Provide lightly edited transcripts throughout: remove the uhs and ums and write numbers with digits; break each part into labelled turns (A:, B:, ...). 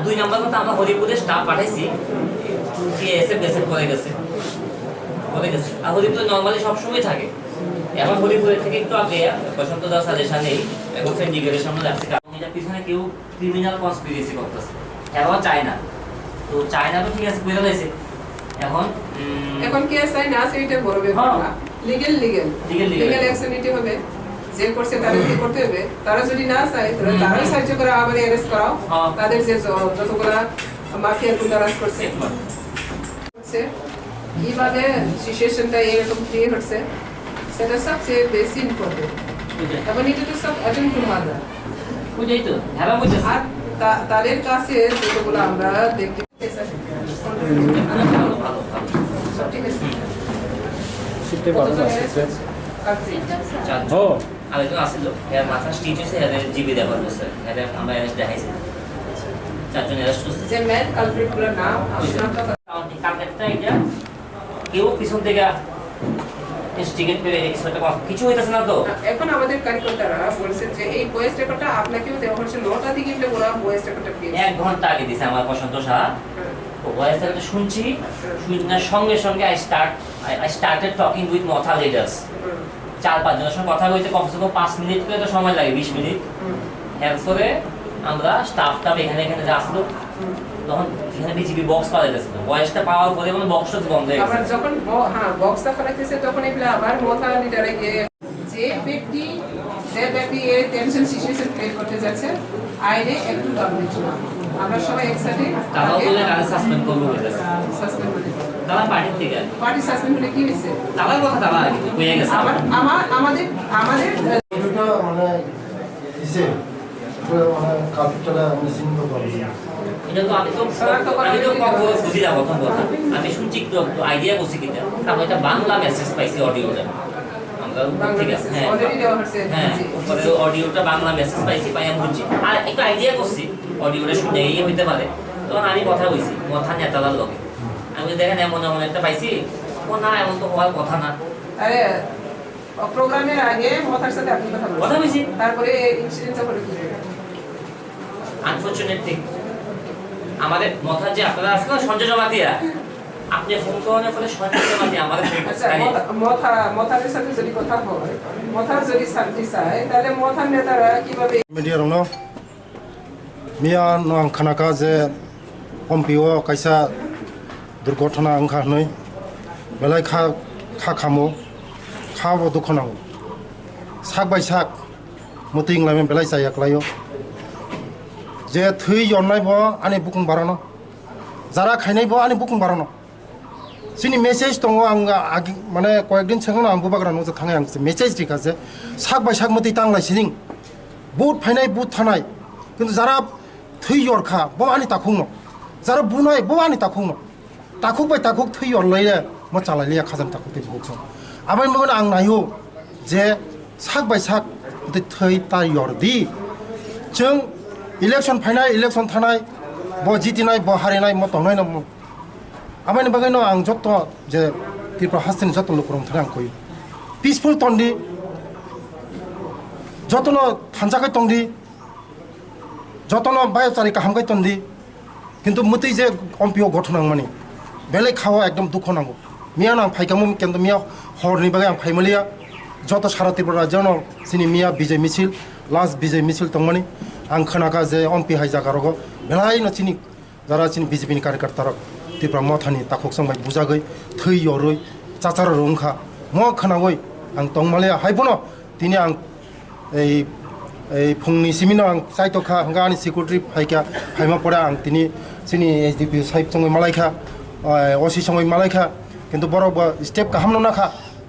A: 2 number কথা আমরা হরিপুরে staff পাঠাইছি সিএসএফ বেসে করে গেছে আর হরিপুরে নরমালি সবসময় থাকে এখন হরিপুরের থেকে একটু আগে বসন্ত দাস সাজেশন নেই এখন সিন্ডিকেটের সামনে যাচ্ছে কারণ এটা পিছনে কেউ ক্রিমিনাল কনস্পিরেসি করতেছে এখন চায়না তো চায়না তো ঠিক আছে বের হয়েছে এখন
B: কি আছে না সেইটা বড় ব্যাপার না লিগ্যাল অ্যাকশন নিতে হবে যে করছে তাদেরকে করতে হবে তারা যদি না চায় তাহলে তারাই সাহায্য করা আবার অ্যারেস্ট করাও তাদের যে যতগুলা মাফিয়া গুন্ডারাজ করছে কিভাবে সিচুয়েশনটা এরকম ক্রিয়েট হচ্ছে সেটা সবচেয়ে বেশি ইম্পর্টেন্ট এবং এটা তো সব অ্যাটেন্ড করবা যায়
A: বুঝাই তো হ্যাঁ বুঝছি
B: আর তাদের কাছে যেগুলো আমরা দেখতে সব ঠিক আছে
C: শিখতে পারবো না
A: ও আরেকজন আসছিল এর মাথা স্টিচ হয়েছে এদের জিবি দেওয়ার বসে এদের আমরা অ্যারেস্ট দেখাইছি 4 জন অ্যারেস্ট করছে
B: যে ম্যান কালপ্রিট গুলো নাম
A: কালকেটটা এটা কেউ পিছন থেকে ইনস্টিগেট করে কিছু হইতাছে না তো
B: এখন আমাদের কারিগররা বলছেন যে এই ভয়েস রেকর্ডটা আপনাকেও দেওয়া হচ্ছে 9টা দিকে এটা ওরা ভয়েস রেকর্ডটা পেয়েছে
A: 1 ঘন্টা আগে দিছে আমার পছন্দ সারা তো ভয়েস রেকর্ডটা শুনছি শুনার সঙ্গে সঙ্গে আই স্টার্টেড টকিং উইথ মথা লিডার্স 4-5 জনের সঙ্গে কথা বলতে কমসে কম 5 মিনিট করে তো সময় লাগে 20 মিনিট এরপরে আমরা স্টাফটা এখানে যা আসলো তখন এখানে বিজিবি বক্স পাওয়া যাচ্ছে ভয়েসটা পাওয়ার পরে মানে বক্সটা বন্ধ হয়ে গেছে
B: আবার যখন বক্সটা ফলাইতেছে তখন এগুলা আবার মথা লিডারে গিয়ে যে ব্যক্তি এই টেনশন সিচুয়েশন ক্রিয়েট করতে যাচ্ছে আইনে একটু দাম দিচ্ছি আমরা সবাই একসাথে
A: তারা বলে কাজ সাসপেন্ড করব বলেছে
B: সাসপেন্ড করে
A: তারা পার্টি
B: সাসপেন্ড হলে কি হইছে
A: তার কথা তারা হয়ে গেছে
B: আমাদের
D: এটা মানে ইসে মানে কাপিটালে আমি সিনবো করব
A: এটা তো আমি তো কখনো বুঝি না প্রথম কথা আমি শুনছি একটু আইডিয়া করছি কিনা তারপর এটা বাংলা মেসেজ পাইছি অডিওটা আমরা ঠিক আছে হ্যাঁ
B: অলরেডি দেওয়া হচ্ছে
A: উপরে অডিওটা বাংলা মেসেজ পাইছি পাই আমি বুঝছি আর একটু আইডিয়া করছি অডিওটা শুনে এই হইতে পারে তখন আমি কথা কইছি কথা নেতালার লগে আমি দেখেন এমন একটা পাইছি ও না এমন তো হওয়ার কথা না
B: আরে প্রোগ্রামের আগে মথার সাথে আপনি কথা
A: বলছি
B: তারপরে ইনসিডেন্টটা করে কি
A: আনফরচুনেটলি আমাদের মথার যে আপনারা আছেন না সঞ্জয় জমাতিয়া আপনি ফোন করার ফলে সঞ্জয় জমাতিয়া আমাদের
B: মথার সাথে যদি কথা হয় মথার যদি শান্তি চায় তাহলে মথার নেতারা কিভাবে
D: মিডিয়া রং মিয়া নং খানাকা যে কম্পিও কাইসা দুর্ঘটনা अंखा नै बेलाय खा खामो खाबो दुखनांगौ साक बाय साक मुतिं लायमे बेलाय जायाक्लायो जे थै यननाय ब आनि बुकुं बारानो जारा खायनाय ब आनि बुकुं बारानो सिनि मेसेज दङ आं माने कয়েকদিন सिगाङाव आं बुबाग्रानो जे थाङै आं मेसेज दिखासे साक बाय साक मुति तांलाय सिनिं बुट फायनाय बुट थानाय किन्तु जारा थै यरखा ब आनि ताखुंनो जारा बुनाय ब आनि ताखुंनो ताखुक बाय ताखुक थै यरलाय म चालायलिया खाजान ताखुक ते बुकसो आबाय मगन आं नायो जे साक बाय साक मुति थै ता यरदि जों इलेक्शन फायनाय इलेक्शन थानाय ब जितिनाय ब हारिनाय म तंनाय न आबायनि बागैनो आं जत्त जे त्रिपुरा हास्टेन जत्त लोकरम थानाय आं कय पिसफुल तंदि जत्तनो थानजाखाय तंदि जत्तनो बायचारि काहामखाय तंदि किन्तु मुति जे कम्पिओ गठनां माने बेले खावा एकदम दुख नांगौ मिया नां फाइकामो किन्तु मिया हरनि बागै आं फाइमालिया जत सारा त्रिपुरा राज्योनो सिनि मिया विजय मिছিল लास्ट विजय मिছিল तंमानि आं खोनागा जे एमपि हाय जागारगो बेलाय नचिनि जारा चिनि बिजेपिनि कार्यकर्ता त्रिपुरा मथानि ताखुक संबाय बुजागै थै यरै चाचार रंखा म खोनागै आं तंमालिया हायबनो दिनै आं এই फुंनि सिमिनो आं साइतखा गानि सिकिउरिटी फाइका फाइमा पड़ा आं दिनै सिनि एसडिपि साइब संगै मालायखा ओसि संगै मालायखा किन्तु बरबो स्टेप काहामनो नाखा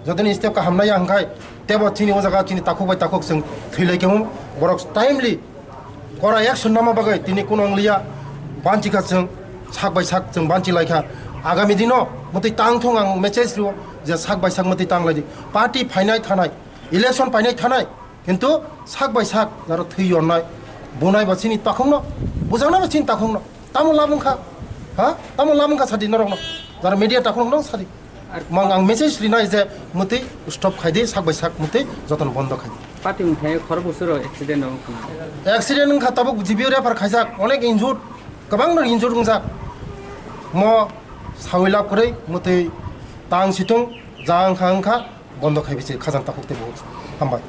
D: जदिनि स्टेप काहामनाय आंखाय तेबो चिनि ओजागा चिनि ताखुक बाय ताखुक जों थैलायकेमो बरक टाइमलि करा एक्शन नामा बागै दिनै कुन अंलिया बान्चिका जों साक बाय साक जों बान्चि लायखा आगामी दिनो मते तांथं आं मेसेज लियो जे साक बाय साक मते तांलायदि पार्टी फाइनाय थानाय इलेक्शन फाइनाय थानाय किन्तु साक बाय साक जारो थै यरनाय बुनाय बासिनि ताखंनो बुजाना बासिनि ताखंनो तामो लामुखा हा तामो लामुखा सादि नरंनो जारो media ताखंनो सादि mang ang message linai je muti stop khaidi sak by sak muti joton bondo khai
C: party উঠায় খরবছর accident
D: accident kha tabuk jibiu refer khaijak onek injured गोबां इन्जुर रंजा म सावैला करे मते तां सिथुं जांखा अंखा बन्द खायबिसे खाजान ताखुकते हामबाय